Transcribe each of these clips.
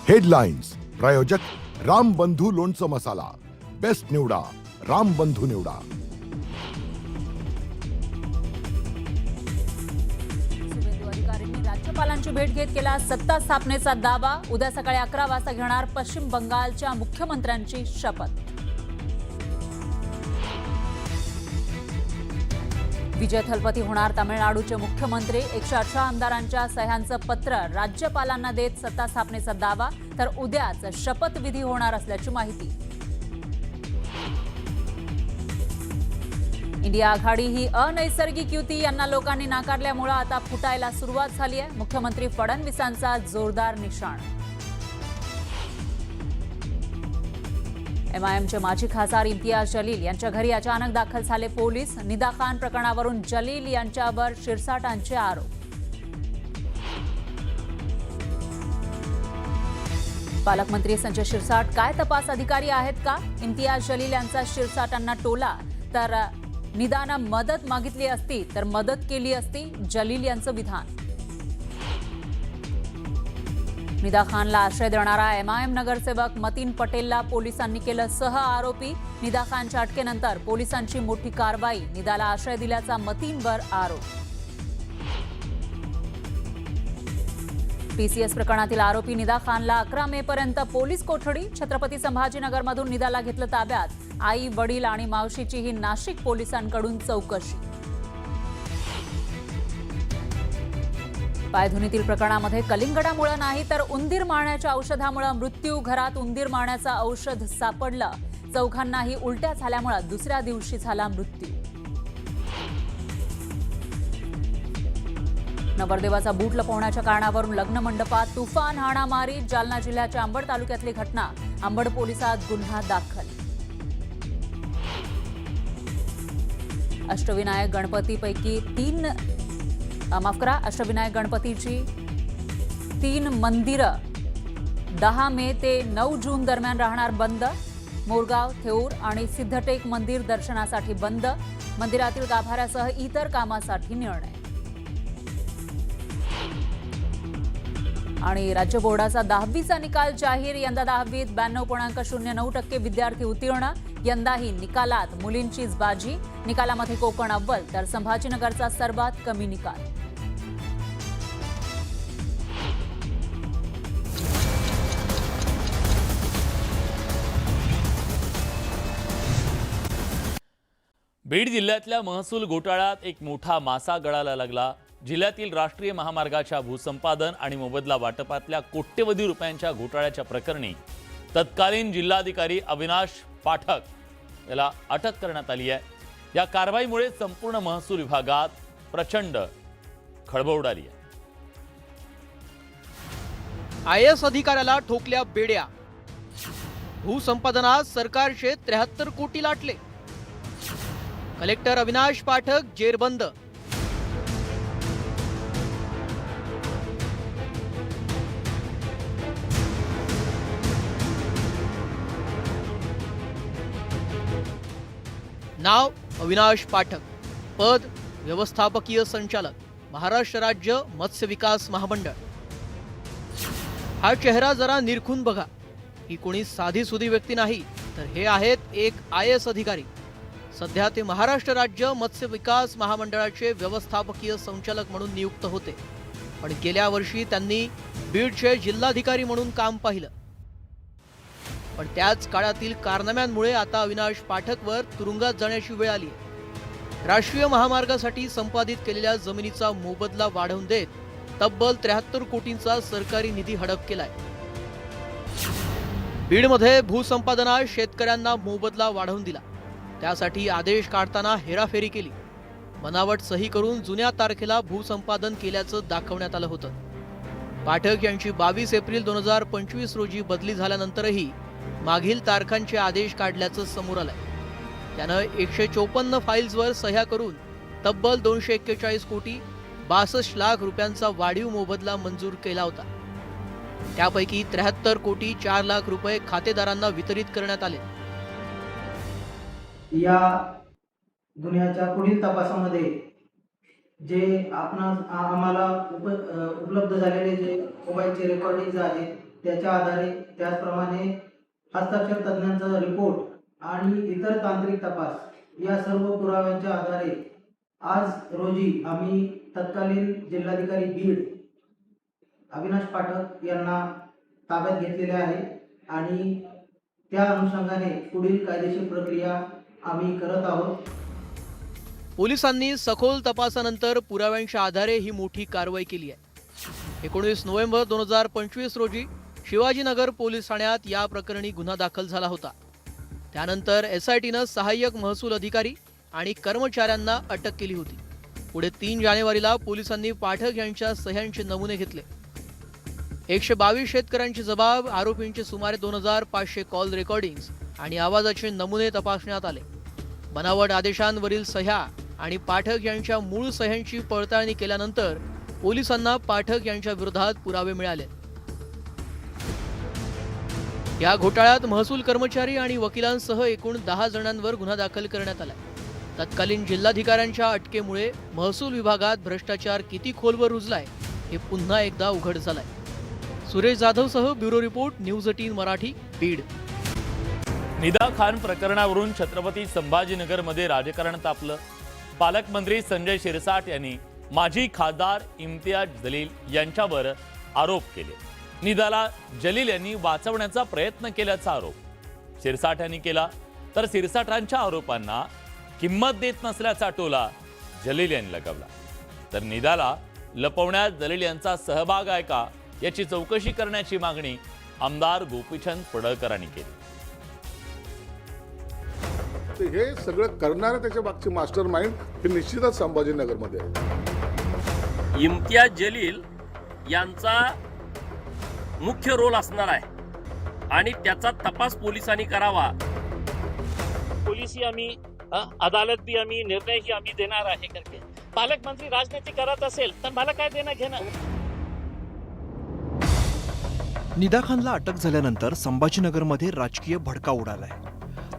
Headlines प्रायोजक राम बंधू लोणचं मसाला, बेस्ट निवडा राम बंधू निवडा। राज्यपालांची भेट घेत केला सत्ता स्थापनेचा दावा। उद्या सकाळी 11 वाजता घेणार पश्चिम बंगालच्या मुख्यमंत्र्यांची शपथ। विजय थलपती होणार तामिळनाडूचे मुख्यमंत्री। 118 आमदारांच्या सह्यांचं पत्र राज्यपालांना देत सत्ता स्थापनेचा दावा। तर उद्याच शपथविधी होणार असल्याची माहिती। इंडिया आघाडी ही अनैसर्गिक युती यांना लोकांनी नाकारल्यामुळे आता फुटायला सुरुवात झाली आहे। मुख्यमंत्री फडणवीसांचा जोरदार निशाण। एमआयएमचे माजी खासदार इम्तियाज जलील यांच्या घरी अचानक दाखल झाले पोलीस। निदा खान प्रकरणावरून जलील यांच्यावर शिरसाटांचे आरोप। पालकमंत्री संजय शिरसाट काय तपास अधिकारी आहेत का? इम्तियाज जलील यांचा शिरसाटांना टोला। तर निदानं मदत मागितली असती तर मदत केली असती, जलील यांचं विधान। निदा खानला आश्रय देणारा एमआयएम नगरसेवक मतीन पटेलला पोलिसांनी केलं सह आरोपी। निदा खानच्या अटकेनंतर पोलिसांची मोठी कारवाई। निदाला आश्रय दिल्याचा मतीनवर आरोप। पीसीएस प्रकरणातील आरोपी निदा खानला 11 मे पर्यंत पोलीस कोठडी। छत्रपती संभाजीनगरमधून निदाला घेतलं ताब्यात। आई, वडील आणि मावशीची ही नाशिक पोलिसांकडून चौकशी। पायधुनीतील प्रकरणामध्ये कलिंगडामुळे नाही तर उंदीर मारण्याच्या औषधामुळे मृत्यू। घरात उंदीर मारण्याचं औषध सापडलं। चौघांनाही उलट्या झाल्यामुळे दुसऱ्या दिवशी झाला मृत्यू। नवरदेवाचा बूट लपवण्याच्या कारणावरून लग्न मंडपात तुफान हाणामारी। जालना जिल्ह्याच्या अंबड तालुक्यातली घटना। अंबड पोलिसात गुन्हा दाखल। अष्टविनायक गणपतीपैकी अष्टविनायक गणपतीची 3 मंदिरं 10 मे ते 9 जून दरम्यान राहणार बंद। मोरगाव, थेऊर आणि सिद्धटेक मंदिर दर्शनासाठी बंद। मंदिरातील गाभाऱ्यासह इतर कामासाठी निर्णय। आणि राज्य बोर्डाचा 10वीचा निकाल जाहीर। यंदा 10वीत 92.09% विद्यार्थी उत्तीर्ण। यंदाही निकालात मुलींचीच बाजी। निकालामध्ये कोकण अव्वल तर संभाजीनगरचा सर्वात कमी निकाल। बीड जिल्ह्यातल्या महसूल घोटाळ्यात एक मोठा मासा गळाला लागला। जिल्ह्यातील राष्ट्रीय महामार्गाच्या भूसंपादन आणि मोबदला वाटपातल्या कोट्यवधी रुपयांच्या घोटाळ्याच्या प्रकरणी तत्कालीन जिल्हाधिकारी अविनाश पाठक याला अटक करण्यात आली आहे। या कारवाईमुळे संपूर्ण महसूल विभागात प्रचंड खळबळ उडाली आहे। आयएस अधिकाऱ्याला ठोकल्या बेड्या। भूसंपादनात सरकारचे 73 कोटी लाटले। कलेक्टर अविनाश पाठक जेरबंद। नाव अविनाश पाठक। पद व्यवस्थापकीय संचालक, महाराष्ट्र राज्य मत्स्य विकास महामंडळ। हा चेहरा जरा निरखून बघा। ही कोणी साधी सुधी व्यक्ती नाही तर हे आहेत एक आयएस अधिकारी। सध्या ते महाराष्ट्र राज्य मत्स्य विकास महामंडळाचे व्यवस्थापकीय संचालक म्हणून नियुक्त होते। पण गेल्या वर्षी त्यांनी बीडचे जिल्हाधिकारी म्हणून काम पाहिलं। पण त्याच काळातील कारनाम्यांमुळे आता अविनाश पाठकवर तुरुंगात जाण्याची वेळ आली। राष्ट्रीय महामार्गासाठी संपादित केलेल्या जमिनीचा मोबदला वाढवून देत तब्बल 73 कोटींचा सरकारी निधी हडप केलाय। बीडमध्ये भूसंपादनात शेतकऱ्यांना मोबदला वाढवून दिला। त्यासाठी आदेश काढताना हेराफेरी केली। बनावट सही करून जुन्या तारखेला भूसंपादन केल्याचं दाखवण्यात आलं होतं। पाठक यांची 22 एप्रिल 2025 रोजी बदली झाल्यानंतरही मागील तारखांचे आदेश काढल्याचं समोर आलंय। त्यानं 154 फाईल्सवर सह्या करून तब्बल 241 कोटी 62 लाख रुपयांचा वाढीव मोबदला मंजूर केला होता। त्यापैकी 73 कोटी 4 लाख रुपये खातेदारांना वितरित करण्यात आले। या गुन्ह्याच्या पुढील तपासामध्ये जे आम्हाला उपलब्ध झालेले जे मोबाईलचे रेकॉर्डिंग्स आहेत त्याच्या आधारे त्याचप्रमाणे हस्ताक्षर तज्ज्ञांचा रिपोर्ट आणि इतर तांत्रिक तपास या सर्व पुराव्यांच्या आधारे आज रोजी आम्ही तत्कालीन जिल्हाधिकारी बीड अविनाश पाठक यांना ताब्यात घेतलेले आहे आणि त्या अनुषंगाने पुढील कायदेशीर प्रक्रिया आम्ही करत आहोत. पोलिसांनी सखोल तपासानंतर पुराव्यांच्या आधारे ही मोठी कारवाई केली आहे. 19 नोव्हेंबर 2025 रोजी शिवाजीनगर पोलीस ठाण्यात या प्रकरणी गुन्हा दाखल झाला होता. त्यानंतर SITनं सहाय्यक महसूल अधिकारी आणि कर्मचाऱ्यांना अटक केली होती. पुढे 3 जानेवारीला पोलिसांनी पाठक यांच्या सह्यांचे नमुने घेतले. 122 शेतकऱ्यांचे जबाब, आरोपींचे सुमारे 2500 कॉल रेकॉर्डिंग्स आणि आवाजाचे नमुने तपासण्यात आले. बनावट आदेशांवरील सह्या आणि पाठक यांच्या मूळ सह्यांची पडताळणी केल्यानंतर पोलिसांना पाठक यांच्या विरोधात पुरावे मिळाले. या घोटाळ्यात महसूल कर्मचारी आणि वकिलांसह एकूण 10 जणांवर गुन्हा दाखल करण्यात आला. तत्कालीन जिल्हाधिकाऱ्यांच्या अटकेमुळे महसूल विभागात भ्रष्टाचार किती खोलवर रुजलाय हे पुन्हा एकदा उघड झालंय. सुरेश जाधवसह bureau report, news 18 Marathi, Beed. Nida Khan प्रकरणावरून छत्रपती संभाजीनगरमध्ये राजकारण तापलं. पालकमंत्री संजय शिरसाट यांनी माजी खासदार इम्तियाज जलील यांच्यावर आरोप केले. निदाला जलील यांनी वाचवण्याचा प्रयत्न केल्याचा आरोप शिरसाट यांनी केला. तर शिरसाटांच्या आरोपांना किंमत देत नसल्याचा टोला जलील यांनी लगावला. तर निदाला लपवण्यात जलील यांचा सहभाग आहे का याची चौकशी करण्याची मागणी आमदार गोपीचंद पडळकरांनी केली. हे सगळं करणारे त्याच्या मागचे मास्टर माइंड हे निश्चितच संभाजीनगरमध्ये आहे. इम्तियाज जलील यांचा मुख्य रोल असणार आहे आणि त्याचा तपास पोलिसांनी करावा. पोलिसी आम्ही अदालत भी आम्ही निर्णय ही आम्ही देणार आहे करके पालकमंत्री राजनीती करत असेल तर मला काय देणं घेणं. निदा खानला अटक झाल्यानंतर संभाजीनगरमध्ये राजकीय भडका उडालाय.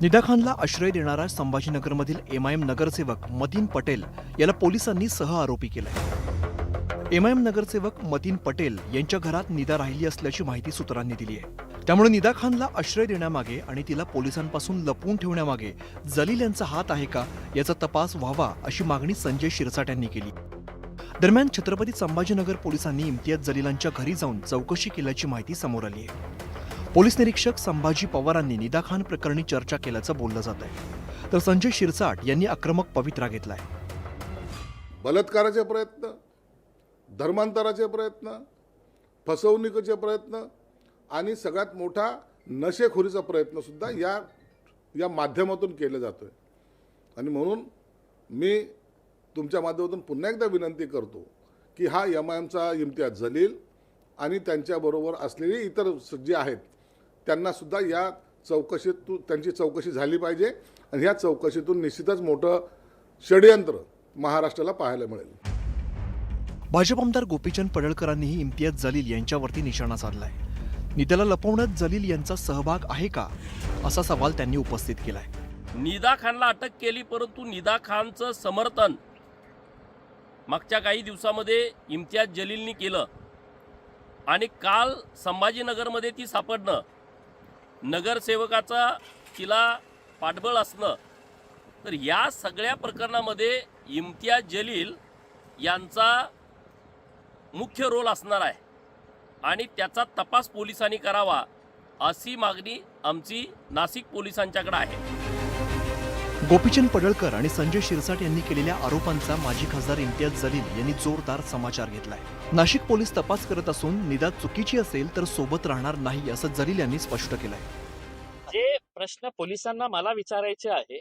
निदा खानला आश्रय देणारा संभाजीनगरमधील MIM नगरसेवक मतीन पटेल याला पोलिसांनी सहआरोपी केलाय. MIM नगरसेवक मतीन पटेल यांच्या घरात निदा राहिली असल्याची माहिती सूत्रांनी दिली आहे. त्यामुळे निदा खानला आश्रय देण्यामागे आणि तिला पोलिसांपासून लपवून ठेवण्यामागे जलील यांचा हात आहे का याचा तपास व्हावा अशी मागणी संजय शिरसाट यांनी केली. दरम्यान छत्रपती संभाजीनगर पोलिसांनी इम्तियाज जलीलांच्या घरी जाऊन चौकशी केल्याची माहिती समोर आली आहे. पोलीस निरीक्षक संभाजी पवारांनी निदा खान प्रकरणी चर्चा केल्याचं बोललं जात आहे. तर संजय शिरसाट यांनी आक्रमक पवित्रा घेतलाय. बलात्काराचे प्रयत्न, धर्मांतराचे प्रयत्न, फसवणुकीचे प्रयत्न आणि सगळ्यात मोठा नशेखोरीचा प्रयत्न सुद्धा या माध्यमातून केला जातोय. आणि म्हणून मी तुमच्या माध्यमातून पुन्हा एकदा विनंती करतो की हा MIMचा इम्तियाज जलील आणि त्यांच्याबरोबर असलेली इतर जे आहेत त्यांना सुद्धा या चौकशीतून त्यांची चौकशी झाली पाहिजे आणि ह्या चौकशीतून निश्चितच मोठं षडयंत्र महाराष्ट्राला पाहायला मिळेल. भाजप आमदार गोपीचंद पडळकरांनीही इम्तियाज जलील यांच्यावरती निशाणा साधलाय. निदाला लपवण्यात जलील यांचा सहभाग आहे का असा सवाल त्यांनी उपस्थित केलाय. निदा खानला अटक केली परंतु निदा खानचं समर्थन मागच्या काही दिवसामध्ये इम्तियाज जलीलनी केलं आणि काल संभाजीनगरमध्ये ती सापडणं, नगरसेवकाचा तिला पाठबळ असणं, तर या सगळ्या प्रकरणामध्ये इम्तियाज जलील यांचा मुख्य रोल असणार आहे आणि त्याचा तपास पोलिसांनी करावा अशी मागणी आमची नाशिक पोलिसांच्याकडे आहे. गोपीचंद पडळकर आणि संजय शिरसाट यांनी केलेल्या आरोपांचा माजी खासदार इम्तियाज जलील यांनी जोरदार समाचार घेतलाय. नाशिक पोलीस तपास करत असून निदा चुकीची असेल तर सोबत राहणार नाही असं जलील यांनी स्पष्ट केलंय. जे प्रश्न पोलिसांना मला विचारायचे आहे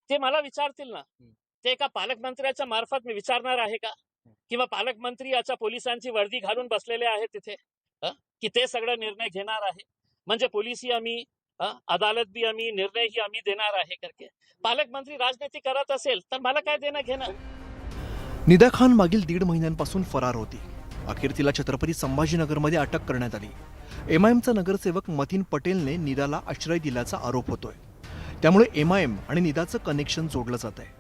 ते मला विचारतील ना. ते एका पालकमंत्र्याच्या मार्फत मी विचारणार आहे का किंवा पालकमंत्री याच्या पोलिसांची वर्दी घालून बसलेले आहेत तिथे की ते सगळं निर्णय घेणार आहे. म्हणजे पोलिसी आम्ही अदालत भी आम्ही निर्णय ही आम्ही देणार आहे करके पालकमंत्री राजनीती करत असेल तर मला काय देणं घेणं. निदा खान मागील 1.5 महिन्यांपासून फरार होती. अखेर तिला छत्रपती संभाजीनगरमध्ये अटक करण्यात आली. MIMचा नगरसेवक मतीन पटेलने निदाला आश्रय दिल्याचा आरोप होतोय. त्यामुळे MIM आणि निदाचं कनेक्शन जोडलं जात आहे.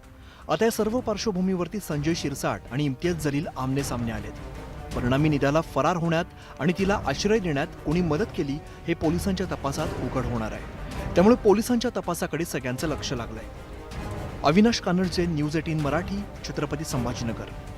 आता या सर्व पार्श्वभूमीवरती संजय शिरसाट आणि इम्तियाज जलील आमने सामने आलेत. परिणामी निधाला फरार होण्यात आणि तिला आश्रय देण्यात कोणी मदत केली हे पोलिसांच्या तपासात उघड होणार आहे. त्यामुळे पोलिसांच्या तपासाकडे सगळ्यांचं लक्ष लागलंय. अविनाश कानडचे, न्यूज 18 मराठी, छत्रपती संभाजीनगर.